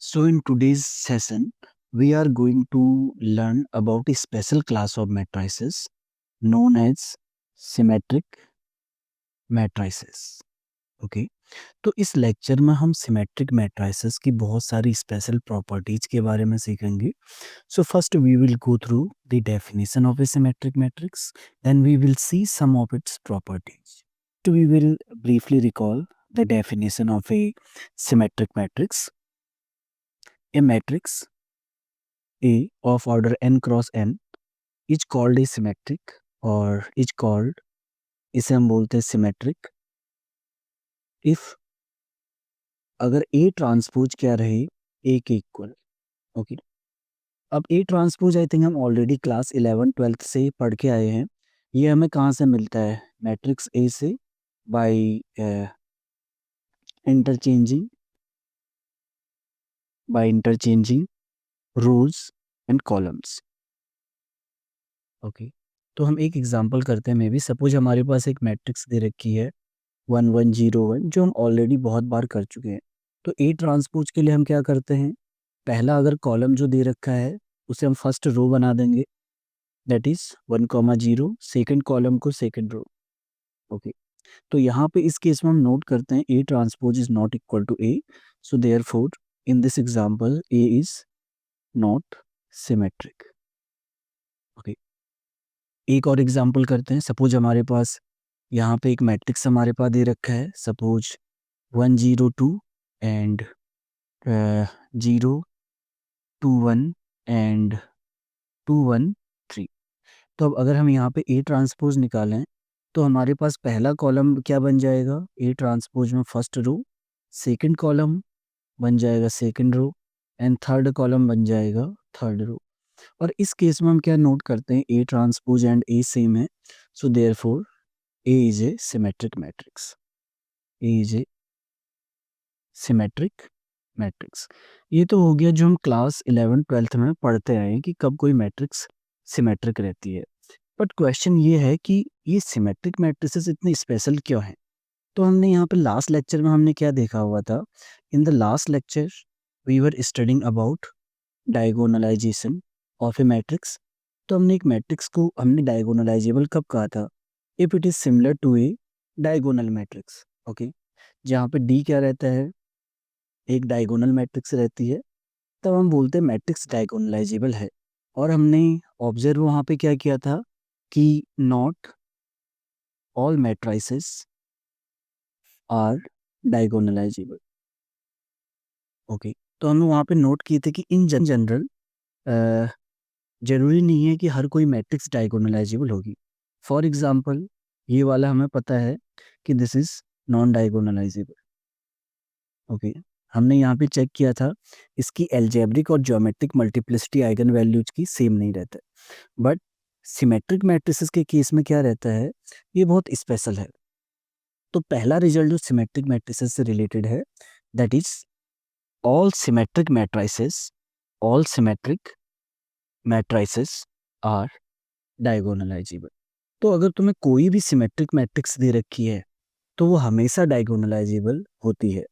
So, in today's session, we are going to learn about a special class of matrices known as symmetric matrices. Okay, तो इस lecture में हम symmetric matrices की बहुत सारी special properties के बारे में सीखेंगे. So first we will go through the definition of a symmetric matrix, then we will see some of its properties. तो we will briefly recall the definition of a symmetric matrix. A matrix A of order n cross n is called a symmetric or is called, इसे हम बोलते हैं symmetric if अगर A transpose क्या रहे A के equal. Okay, अब A transpose I think हम ऑलरेडी क्लास 11-12 से पढ़ के आए हैं. ये हमें कहाँ से मिलता है? मैट्रिक्स A से by interchanging rows and columns. Okay, तो हम एक एग्जांपल करते हैं. मे बी सपोज हमारे पास एक मैट्रिक्स दे रखी है 1101 जो हम ऑलरेडी बहुत बार कर चुके हैं. तो ए ट्रांसपोज के लिए हम क्या करते हैं? पहला अगर कॉलम जो दे रखा है उसे हम फर्स्ट रो बना देंगे, दैट इज 1,0. सेकंड कॉलम को सेकंड रो. ओके, तो यहाँ पे इस केस में हम नोट करते हैं A transpose is not equal to A. So therefore in this example A is not symmetric. Okay, एक और एग्जांपल करते हैं. सपोज हमारे पास यहाँ पे एक मैट्रिक्स हमारे पास दे रखा है, सपोज 102 एंड 021 एंड 213. तो अब अगर हम यहाँ पे ए ट्रांसपोज निकालें तो हमारे पास पहला कॉलम क्या बन जाएगा? ए ट्रांसपोज में फर्स्ट रो, सेकंड कॉलम बन जाएगा second row and third column बन जाएगा थर्ड रो. और इस केस में हम क्या नोट करते हैं? A transpose and A same है. So therefore A is a symmetric matrix. A is a symmetric matrix. ये तो हो गया जो हम क्लास 11-12 में पढ़ते आए हैं कि कब कोई मैट्रिक्स सिमेट्रिक रहती है. बट क्वेश्चन ये है कि ये सिमेट्रिक मैट्रिसेस इतनी स्पेशल क्यों हैं? तो हमने यहाँ पे लास्ट लेक्चर में हमने क्या देखा हुआ था? In the last lecture we were studying about diagonalization of a matrix. तो हमने एक मैट्रिक्स को हमने डायगोनलाइजेबल कब कहा था? If it is similar to a diagonal matrix. Okay, जहाँ पे डी क्या रहता है? एक डायगोनल मैट्रिक्स रहती है, तब हम बोलते हैं मैट्रिक्स डायगोनलाइजेबल है. और हमने ऑब्जर्व वहाँ पे क्या किया था कि not all matrices are diagonalizable. Okay, तो हमने वहाँ पे नोट किए थे कि इन जनरल जरूरी नहीं है कि हर कोई मैट्रिक्स डायगोनलाइजेबल होगी. फॉर एग्जांपल ये वाला हमें पता है कि this is non diagonalisable. Okay, हमने यहाँ पे चेक किया था इसकी एल्जेब्रिक और ज्योमेट्रिक मल्टीप्लिसिटी आइगन वैल्यूज की सेम नहीं रहता है. बट सिमेट्रिक मैट्रिसेस के केस में क्या रहता है? ये बहुत स्पेशल है. तो पहला रिजल्ट जो सिमेट्रिक मैट्रिसेस से रिलेटेड है, that is all symmetric matrices are diagonalizable. तो अगर तुम्हें कोई भी सिमेट्रिक मैट्रिक्स दे रखी है तो वो हमेशा डायगोनलाइजेबल होती है.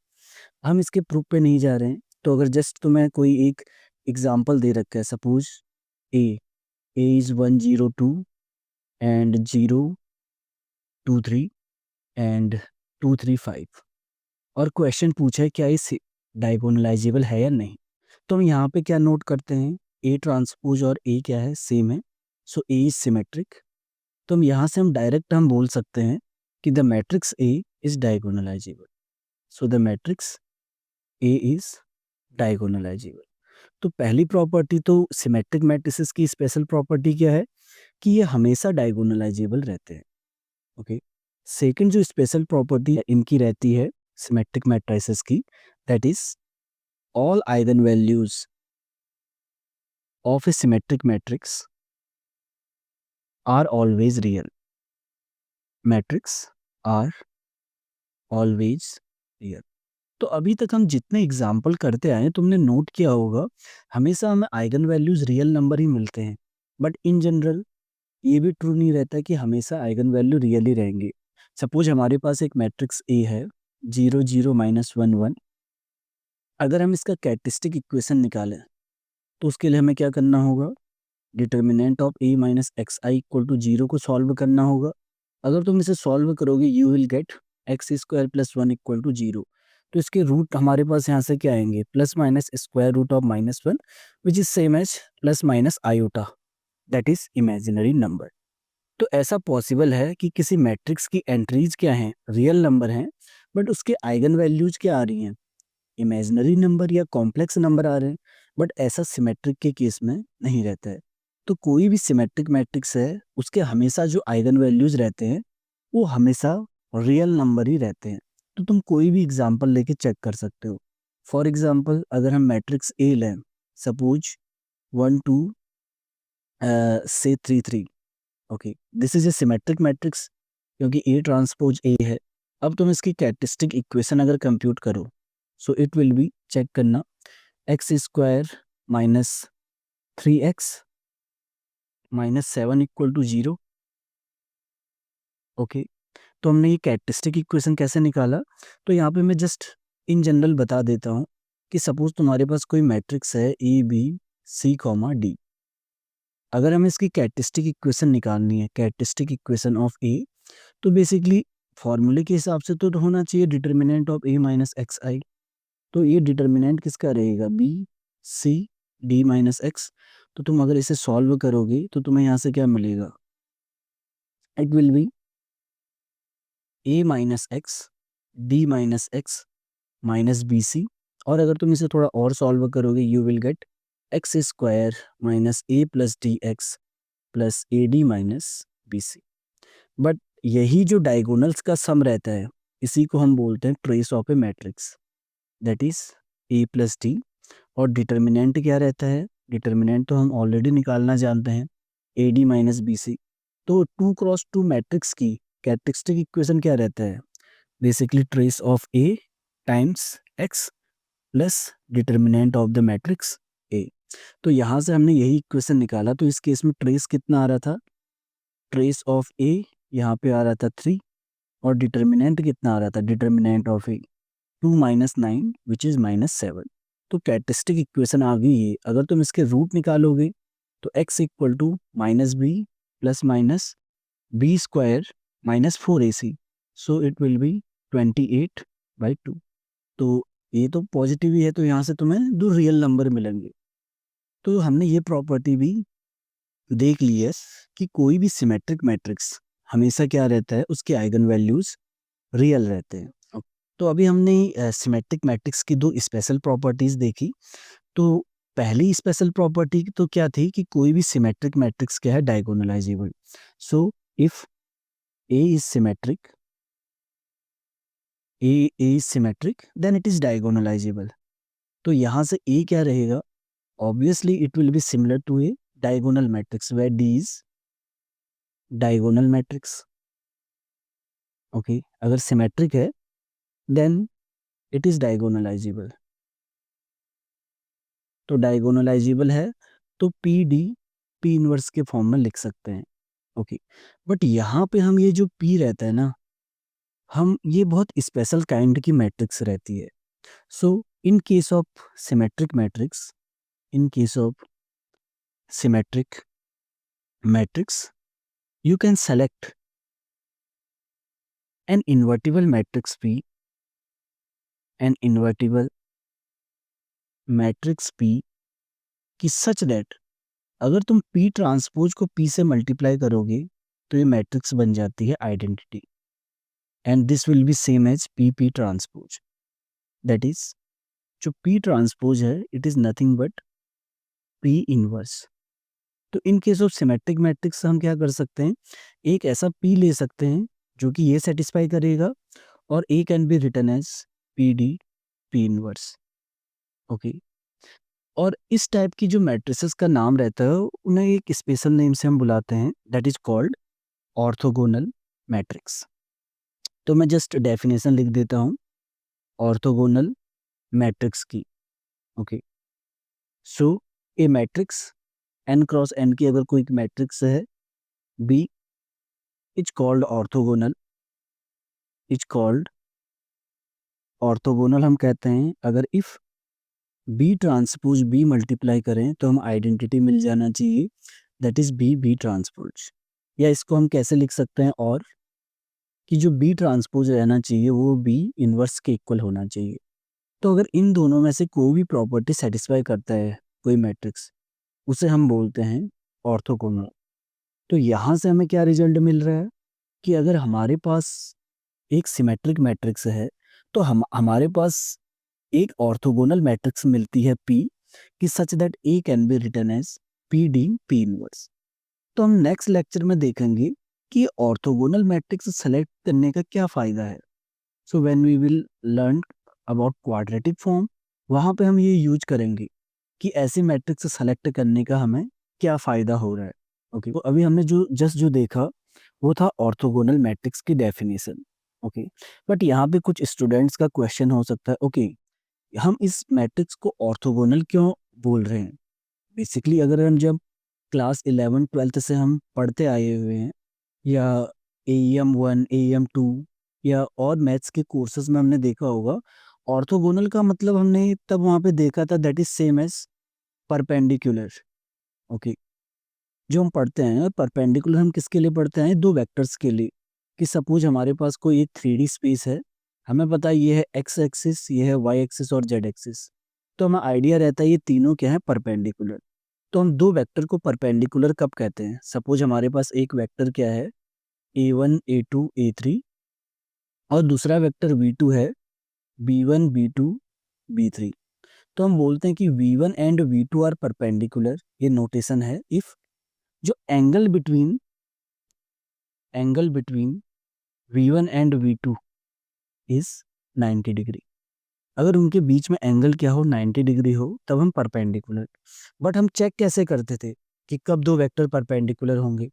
हम इसके प्रूफ पे नहीं जा रहे हैं. तो अगर जस्ट तुम्हें कोई एक एग्जांपल दे रखा है, suppose A is 102 and 023 and 235 और क्वेश्चन पूछा है क्या ये डायगोनलाइजेबल है या नहीं. तो हम यहाँ पे क्या नोट करते हैं? ए ट्रांसपोज और ए क्या है? सेम है. सो ए इज सिमेट्रिक. तो हम यहाँ से हम डायरेक्ट हम बोल सकते हैं कि the matrix A is diagonalizable. So the matrix A is diagonalizable. तो पहली प्रॉपर्टी तो सिमेट्रिक मैट्रिसेस की स्पेशल प्रॉपर्टी क्या है? कि ये हमेशा डायगोनलाइजेबल रहते हैं. ओके, सेकंड जो स्पेशल प्रॉपर्टी इनकी रहती है सिमेट्रिक मैट्रिसेस की, that is all eigen values of a symmetric matrix are always real. Matrix are always real. तो अभी तक हम जितने एग्जाम्पल करते आए हैं तुमने नोट किया होगा हमेशा हमें आइगन वैल्यूज रियल नंबर ही मिलते हैं. बट इन जनरल ये भी ट्रू नहीं रहता कि हमेशा आइगन वैल्यू रियल ही रहेंगे. सपोज हमारे पास एक मैट्रिक्स ए है 0 0 -1 1 अगर हम इसका कैरेक्टरिस्टिक इक्वेशन निकालें तो उसके लिए हमें क्या करना होगा, determinant of a minus x I equal to 0 को सॉल्व करना होगा। अगर तुम इसे सॉल्व करोगे you will get x square plus 1 equal to 0। तो इसके रूट हमारे पास यहाँ से क्या आएंगे, plus minus square root of -1 which is same as plus minus iota, that is imaginary number. तो ऐसा पॉसिबल है कि किसी मैट्रिक्स की एंट्रीज क्या हैं, रियल नंबर हैं, बट उसके आइगन वैल्यूज क्या आ रही हैं, इमेजिनरी नंबर या कॉम्प्लेक्स नंबर आ रहे हैं। बट ऐसा सिमेट्रिक के केस में नहीं रहता है। तो कोई भी सिमेट्रिक मैट्रिक्स है उसके हमेशा जो आइगन वैल्यूज रहते हैं वो हमेशा रियल नंबर ही रहते हैं। तो तुम कोई भी एग्जांपल लेके चेक कर सकते हो। फॉर एग्जांपल अगर हम मैट्रिक्स ए लें, सपोज 1 2 से 3 3, okay, this is a symmetric matrix क्योंकि ए ट्रांसपोज ए है। अब तुम इसकी कैरेक्टरिस्टिक इक्वेशन अगर कंप्यूट करो, so it will be, check करना, X square minus 3x minus 7 equal to 0। Okay, तो हमने ये कैरेक्टरिस्टिक इक्वेशन कैसे निकाला, तो यहाँ पे मैं जस्ट इन जनरल बता देता हूँ कि सपोज तुम्हारे पास कोई मैट्रिक्स है A B C comma D. अगर हमें इसकी कैरेक्टरिस्टिक इक्वेशन निकालनी है, कैरेक्टरिस्टिक इक्वेशन ऑफ ए, तो बेसिकली फॉर्मूले के हिसाब से तो होना चाहिए determinant of A minus x I. तो ये डिटर्मिनेंट किसका रहेगा, B C D minus X. तो तुम अगर इसे सॉल्व करोगे तो तुम्हें यहाँ से क्या मिलेगा, it will be A minus x D minus x minus B C. और अगर तुम इसे थोड़ा और सॉल्व करोगे you will get x square minus A plus D x plus A D minus B C. But यही जो डायगोनल्स का सम रहता है इसी को हम बोलते हैं trace of a matrix, that is a plus D. और डिटर्मिनेंट क्या रहता है, डिटर्मिनेंट तो हम ऑलरेडी निकालना जानते हैं, A D minus B C. तो 2x2 मैट्रिक्स की कैरेक्टरिस्टिक इक्वेशन क्या रहता है, basically trace of A times x plus determinant of the matrix A. तो यहाँ से हमने यही इक्वेशन निकाला। तो इस केस में ट्रेस कितना आ रहा था, ट्रेस ऑफ ए यहाँ पे आ रहा था 3, और डिटर्मिनेंट कितना आ रहा था, determinant of A 2 minus 9 which is -7। तो कैरेक्टरिस्टिक इक्वेशन आ गई है। अगर तुम इसके रूट निकालोगे तो x equal to minus B plus minus B square minus 4ac, so it will be 28/2। तो ये तो पॉजिटिव ही है, तो यहाँ से तुम्हें दो रियल नंबर मिलेंगे। तो हमने ये प्रॉपर्टी भी देख ली है कि कोई भी सिमेट्रिक मैट्रिक्स हमेशा क्या रहता है, उसके आइगन वैल्यूज रियल रहते हैं। तो अभी हमने सिमेट्रिक मैट्रिक्स की दो स्पेशल प्रॉपर्टीज देखी। तो पहली स्पेशल प्रॉपर्टी तो क्या थी कि कोई भी सिमेट्रिक मैट्रिक्स क्या है, diagonalizable. So if A is symmetric, A is symmetric then it is diagonalizable. तो यहाँ से ए क्या रहेगा, obviously it will be similar to a diagonal matrix where D is diagonal matrix. Okay, अगर symmetric है then it is diagonalizable. तो diagonalizable है तो पी डी पी इनवर्स के फॉर्म में लिख सकते हैं। ओके, बट यहाँ पे हम ये जो पी रहता है ना, हम ये बहुत स्पेशल काइंड की मैट्रिक्स रहती है। So in case of symmetric matrix, in case of symmetric matrix you can select an invertible matrix P, an invertible matrix P की such that अगर तुम P ट्रांसपोज को P से मल्टीप्लाई करोगे तो ये मैट्रिक्स बन जाती है identity, and this will be same as P transpose. That is जो P ट्रांसपोज है it is nothing but P inverse. तो in case of symmetric matrix हम क्या कर सकते हैं, एक ऐसा P ले सकते हैं जो कि ये सेटिस्फाई करेगा, और A can be written as P D P inverse. Okay, और इस टाइप की जो मैट्रिसेस का नाम रहता है उन्हें एक स्पेशल नेम से हम बुलाते हैं, that is called orthogonal matrix. तो मैं जस्ट डेफिनेशन लिख देता हूँ ऑर्थोगोनल मैट्रिक्स की। ओके, so a matrix n cross n की अगर कोई मैट्रिक्स है B is called orthogonal, is called orthogonal हम कहते हैं अगर if B transpose B multiply करें तो हम आइडेंटिटी मिल जाना चाहिए, that is B B transpose. या इसको हम कैसे लिख सकते हैं, और कि जो बी ट्रांसपोज रहना चाहिए वो बी इनवर्स के इक्वल होना चाहिए। तो अगर इन दोनों में से कोई भी प्रॉपर्टी सेटिस्फाई करता है कोई मैट्रिक्स, उसे हम बोलते हैं ऑर्थोगोनल। तो यहाँ से हमें क्या रिजल्ट मिल रहा है कि अगर हमारे पास एक सिमेट्रिक मैट्रिक्स है तो हमारे पास एक ऑर्थोगोनल मैट्रिक्स मिलती है P, कि such that A can be written as P D P inverse. तो हम नेक्स्ट लेक्चर में देखेंगे कि ऑर्थोगोनल मैट्रिक्स सेलेक्ट करने का क्या फायदा है। So when we will learn about quadratic form, वहाँ पे हम ये यूज करेंगे कि ऐसे मैट्रिक्स सेलेक्ट करने का हमें क्या फायदा हो रहा है। ओके, तो अभी हमने जो देखा वो था ऑर्थोगोनल मैट्रिक्स की डेफिनेशन। ओके, बट यहाँ पे कुछ स्टूडेंट्स का क्वेश्चन हो सकता है, ओके हम इस मैट्रिक्स को ऑर्थोगोनल क्यों बोल रहे हैं। बेसिकली अगर हम जब क्लास 11-12 से हम पढ़ते आए हुए हैं, या AEM 1 AEM 2 या और मैथ्स के कोर्सेज में हमने देखा होगा, ऑर्थोगोनल का मतलब हमने तब वहाँ पे देखा था that is same as perpendicular. Okay, जो हम पढ़ते हैं परपेंडिकुलर हम किसके लिए पढ़ते हैं, दो वेक्टर्स के लिए। कि सपोज हमारे पास कोई एक 3D स्पेस है, हमें पता है ये है एक्स एक्सिस, ये है वाई एक्सिस और जेड एक्सिस। तो हमें आइडिया रहता है ये तीनों क्या है, परपेंडिकुलर। तो हम दो वेक्टर को परपेंडिकुलर कब कहते हैं, सपोज हमारे पास एक वेक्टर क्या है A1 A2 A3, और दूसरा वेक्टर V2 है B1 B2 B3। तो हम बोलते हैं कि V1 and V2 are perpendicular. ये नोटेशन है इफ जो angle between V1 and V2 is 90 degree. अगर उनके बीच में एंगल क्या हो, 90 डिग्री हो, तब हम परपेंडिकुलर। बट हम चेक कैसे करते थे कि कब दो वेक्टर परपेंडिकुलर होंगे,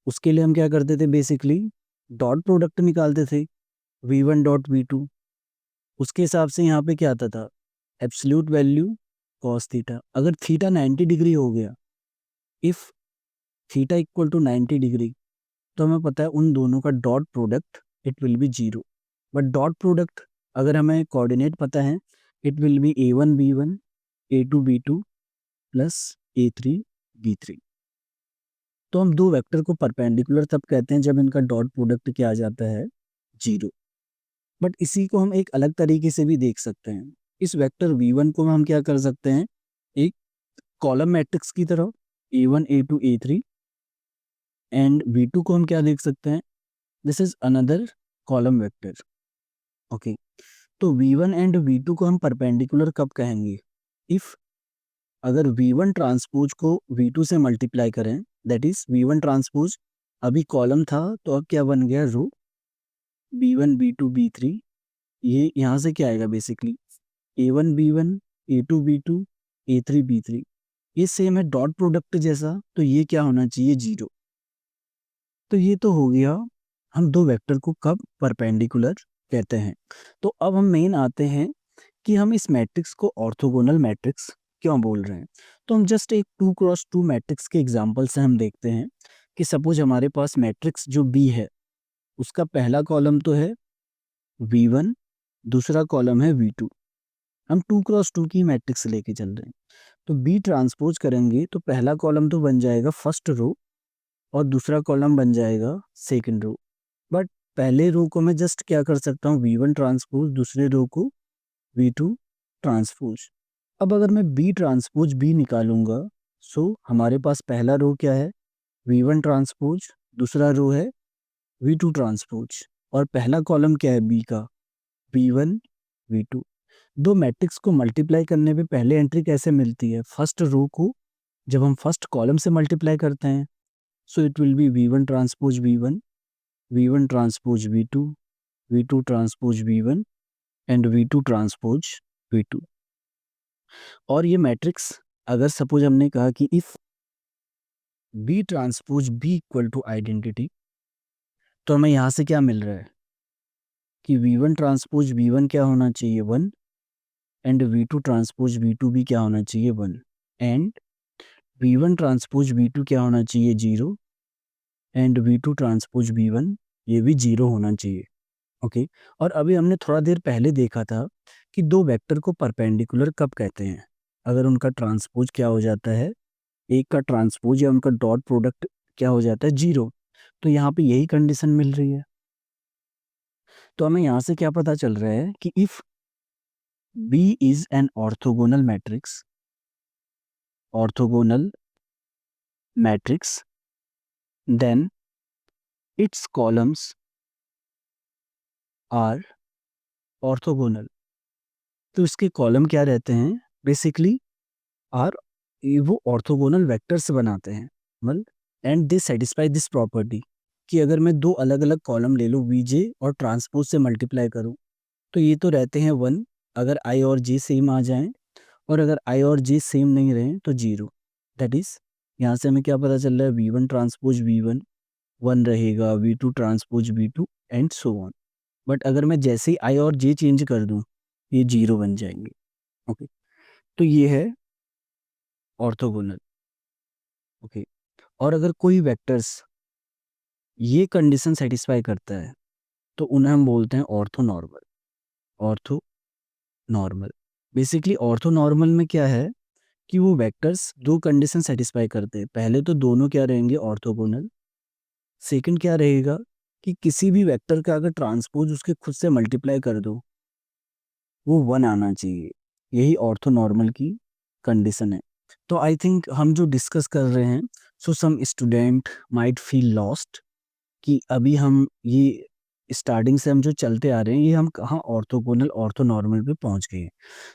उसके लिए हम क्या करते थे, बेसिकली डॉट प्रोडक्ट निकालते थे V1 डॉट V2। उसके हिसाब से यहाँ पे क्या आता था, एब्सोल्यूट वैल्यू कॉस थीटा। अगर थीटा 90 डिग्री हो गया, if theta equal to 90 degree, तो हमें पता है उन दोनों का dot product it will be zero. But dot product अगर हमें कोऑर्डिनेट पता है, it will B A1 B1 A2 B2 plus A3 B3। तो हम दो वेक्टर को परपेंडिकुलर तब कहते हैं जब इनका डॉट प्रोडक्ट क्या आ जाता है, जीरो। बट इसी को हम एक अलग तरीके से भी देख सकते हैं। इस वेक्टर V1 को हम क्या कर सकते हैं, एक कॉलम मैट्रिक्स की तरह A1 A2 A3, and V2 को हम क्या देख सकते हैं, this is another column vector. Okay, तो V1 एंड V2 को हम परपेंडिकुलर कब कहेंगे, इफ अगर V1 ट्रांसपोज को V2 से मल्टीप्लाई करें, दैट इज V1 ट्रांसपोज अभी कॉलम था तो अब क्या बन गया, रो। B1 B2 B3, ये यहाँ से क्या आएगा, basically A1 B1 A2 B2 A3 B3। ये सेम है डॉट प्रोडक्ट जैसा, तो ये क्या होना चाहिए, जीरो। तो ये तो हो गया हम दो वेक्टर को कब परपेंडिकुलर कहते हैं। तो अब हम मेन आते हैं कि हम इस मैट्रिक्स को ऑर्थोगोनल मैट्रिक्स क्यों बोल रहे हैं। तो हम जस्ट एक 2x2 मैट्रिक्स के एग्जांपल से हम देखते हैं कि सपोज हमारे पास मैट्रिक्स जो बी है, उसका पहला कॉलम तो है V1, दूसरा कॉलम है V2। हम 2x2 की मैट्रिक्स लेके चल रहे हैं, तो बी ट्रांसपोज करेंगे तो पहला कॉलम तो बन जाएगा फर्स्ट रो, और दूसरा कॉलम बन जाएगा सेकंड रो। बट पहले रो को मैं जस्ट क्या कर सकता हूँ, V1 ट्रांसपोज, दूसरे रो को V2 ट्रांसपोज। अब अगर मैं बी ट्रांसपोज बी निकालूंगा, सो हमारे पास पहला रो क्या है, V1 ट्रांसपोज, दूसरा रो है V2 ट्रांसपोज, और पहला कॉलम क्या है बी का, V1 V2। दो मैट्रिक्स को मल्टीप्लाई करने पे पहले एंट्री कैसे मिलती है, फर्स्ट रो को जब हम फर्स्ट कॉलम से मल्टीप्लाई करते हैं, so it will be V1 transpose V1 V1 transpose V2 V2 transpose V1 and V2 transpose V2। और ये मैट्रिक्स अगर सपोज हमने कहा कि if B transpose B equal to identity, तो हमें यहाँ से क्या मिल रहा है कि V1 ट्रांसपोज V1 क्या होना चाहिए, 1, एंड V2 ट्रांसपोज V2 भी क्या होना चाहिए, 1, एंड V1 ट्रांसपोज V2 क्या होना चाहिए, 0, एंड V2 ट्रांसपोज V1 ये भी 0 होना चाहिए। ओके। और अभी हमने थोड़ा देर पहले देखा था कि दो वेक्टर को परपेंडिकुलर कब कहते हैं, अगर उनका ट्रांसपोज क्या हो जाता है, एक का ट्रांसपोज या उनका डॉट प्रोडक्ट क्या हो जाता है, जीरो। तो यहाँ पे यही कंडीशन मिल रही है। तो हमें यहाँ से क्या पता चल रहा है कि if B is an orthogonal matrix, then its columns are orthogonal। तो इसके कॉलम क्या रहते हैं, बेसिकली आर, वो ऑर्थोगोनल वेक्टर्स बनाते हैं, मतलब and they satisfy this property कि अगर मैं दो अलग अलग कॉलम ले लूँ वीजे और ट्रांसपोज से मल्टीप्लाई करूँ तो ये तो रहते हैं वन, अगर आई और जे सेम आ जाएं, और अगर आई और जे सेम नहीं रहे तो जीरो। दैट इज, यहाँ से हमें क्या पता चल रहा है, V one transpose V one one रहेगा, V two transpose V two and so on. But अगर मैं जैसे ही आई और जे चेंज कर दूं ये जीरो बन जाएंगे। ओके, तो ये है ऑर्थोगोनल। ओके, और अगर कोई वेक्टर्स ये कंडीशन सेटिस्फाई करता है तो उन्हें हम बोलते हैं ऑर्थोनॉर्मल। ऑर्थोनॉर्मल, बेसिकली ऑर्थोनॉर्मल में क्या है कि वो वेक्टर्स दो कंडीशन सेटिस्फाई करते हैं, पहले तो दोनों क्या रहेंगे, ऑर्थोगोनल। सेकंड क्या रहेगा कि किसी भी वेक्टर का अगर ट्रांसपोज उसके खुद से मल्टीप्लाई कर दो वो वन आना चाहिए, यही ऑर्थोनॉर्मल की कंडीशन है। तो आई थिंक हम जो डिस्कस कर रहे हैं, so some student might feel lost कि अभी हम ये स्टार्टिंग से हम जो चलते आ रहे हैं ये हम कहाँ ऑर्थोगोनल ऑर्थोनॉर्मल पे पहुंच गए हैं।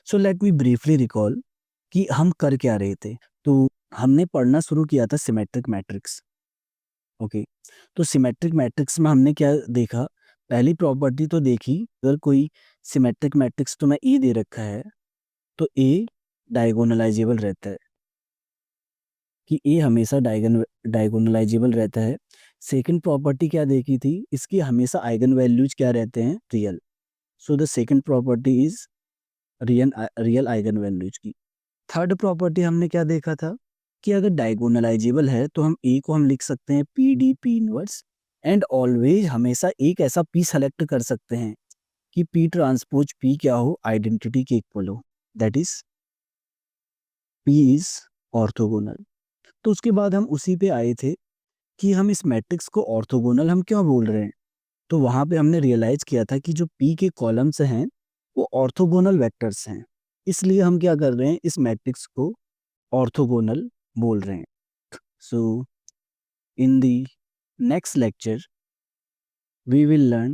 So let me briefly recall कि हम कर क्या रहे थे। तो हमने पढ़ना शुरू किया था सिमेट्रिक मैट्रिक्स। ओके, तो सिमेट्रिक मैट्रिक्स में हमने क्या देखा, पहली प्रॉपर्टी तो देखी, अगर कोई सिमेट्रिक मैट्रिक्स तो मैं ए दे रखा है तो ए डायगोनलाइजेबल रहता है, कि ए हमेशा डायगोनलाइजेबल रहता है। सेकंड प्रॉपर्टी क्या देखी थी, इसकी हमेशा आइगन वैल्यूज क्या रहते हैं, real. So the second property is real eigen values की। थर्ड प्रॉपर्टी हमने क्या देखा था कि अगर डायगोनलाइजेबल है तो हम ए को हम लिख सकते हैं P D P inverse, and always हमेशा एक ऐसा पी सेलेक्ट कर सकते हैं कि पी ट्रांसपोज पी क्या हो, आइडेंटिटी के इक्वल हो, that is P is orthogonal. तो उसके बाद हम उसी पे आए थे कि हम इस मैट्रिक्स को ऑर्थोगोनल हम क्यों बोल रहे हैं। तो वहां पे हमने रियलाइज किया था कि जो पी के कॉलम्स हैं वो ऑर्थोगोनल वेक्टर्स हैं, इसलिए हम क्या कर रहे हैं, इस मैट्रिक्स को ऑर्थोगोनल बोल रहे हैं। So in the next lecture we will learn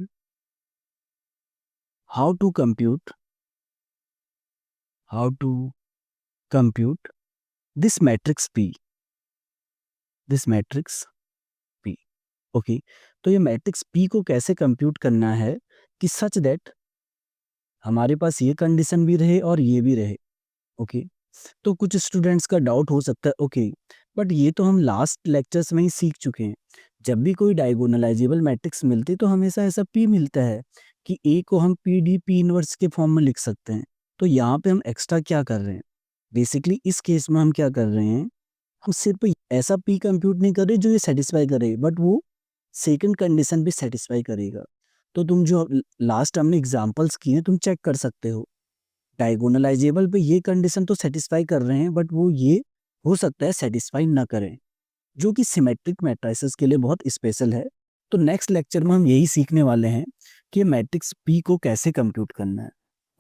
how to compute how to compute this matrix P, this matrix P। Okay, तो ये मैट्रिक्स P को कैसे कंप्यूट करना है कि सच दैट हमारे पास ये कंडीशन भी रहे और ये भी रहे। ओके, तो कुछ स्टूडेंट्स का डाउट हो सकता है, ओके बट ये तो हम लास्ट लेक्चर्स में ही सीख चुके हैं, जब भी कोई डायगोनलाइजेबल मैट्रिक्स मिलती तो हमेशा ऐसा P मिलता है कि A को हम पी डी पी इनवर्स के फॉर्म में लिख सकते हैं। तो यहाँ पे हम एक्स्ट्रा क्या कर रहे हैं, बेसिकली इस केस में हम क्या कर रहे हैं, हम सिर्फ ऐसा P कंप्यूट नहीं कर रहे जो ये सेटिस्फाई करे, बट वो सेकंड कंडीशन भी सेटिस्फाई करेगा। तो तुम जो लास्ट हमने एग्जांपल्स किए हैं तुम चेक कर सकते हो, डायगोनलाइजेबल पे ये कंडीशन तो सेटिस्फाई कर रहे हैं बट वो ये हो सकता है सेटिस्फाई ना करें, जो कि सिमेट्रिक मैट्रिसेस के लिए बहुत स्पेशल है। तो नेक्स्ट लेक्चर में हम यही सीखने वाले हैं कि मैट्रिक्स P को कैसे कंप्यूट करना है।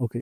ओके।